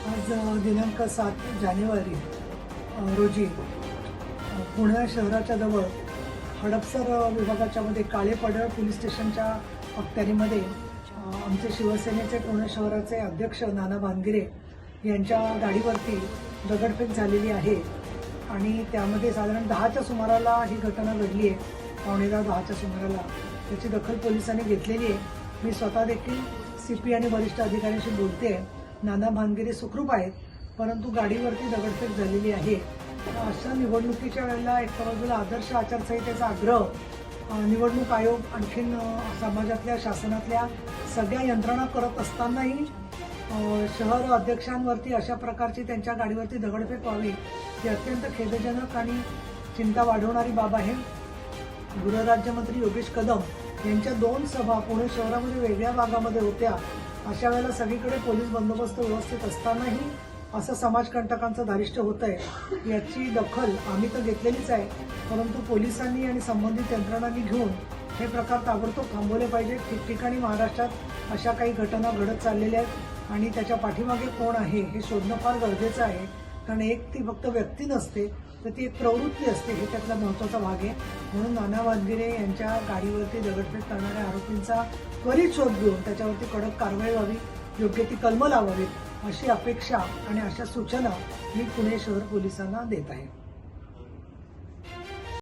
आज दिनांक 7 जानेवारी रोजी पुणे शहराच्या जवळ हडपसर विभागाच्या मध्ये काळेपडळ पोलीस स्टेशनच्या अखत्यारीमध्ये आमचे शिवसेनेचे पुणे शहराचे अध्यक्ष नाना भानगिरे यांच्या गाडीवरती दगडफेक झालेली आहे आणि त्यामध्ये साधारण 10च्या सुमाराला ही घटना घडली आहे. 9:15-10च्या सुमाराला त्याची दखल पोलिसांनी घेतलेली आहे. मी स्वतः देखील CP आणि वरिष्ठ अधिकाऱ्यांशी बोलते. नाना भानगिरे सुखरूप आहेत, परंतु गाडीवरती दगडफेक झालेली आहे. अशा निवडणुकीच्या वेळेला एक बाजूला आदर्श आचारसंहितेचा आग्रह निवडणूक आयोग आणखीन समाजातल्या शासनातल्या सगळ्या यंत्रणा करत असतानाही शहर अध्यक्षांवरती अशा प्रकारची त्यांच्या गाडीवरती दगडफेक व्हावी ही अत्यंत खेदजनक आणि चिंता वाढवणारी बाब आहे. गृहराज्यमंत्री योगेश कदम यांच्या 2 सभा पुणे शहरामध्ये वेगळ्या भागामध्ये होत्या. अशा वेळेला सगळीकडे पोलीस बंदोबस्त व्यवस्थित असतानाही असं समाजकंटकांचं धारिष्ट होत आहे. याची दखल आम्ही तर घेतलेलीच आहे, परंतु पोलिसांनी आणि संबंधित यंत्रणांनी घेऊन हे प्रकार ताबडतोब थांबवले पाहिजे. ठिकठिकाणी महाराष्ट्रात अशा काही घटना घडत चाललेल्या आहेत आणि त्याच्या पाठीमागे कोण आहे हे शोधणं फार गरजेचं आहे. कारण एक ती फक्त व्यक्ती नसते, तर ती एक प्रवृत्ती असते, हे त्यातला महत्त्वाचा भाग आहे. म्हणून नाना भानगिरे यांच्या गाडीवरती दगडफेक करणाऱ्या आरोपींचा त्वरित शोध घेऊन त्याच्यावरती कडक कारवाई व्हावी, योग्य ती कलमं लावावीत अशी अपेक्षा आणि अशा सूचना मी पुणे शहर पोलिसांना देत आहे.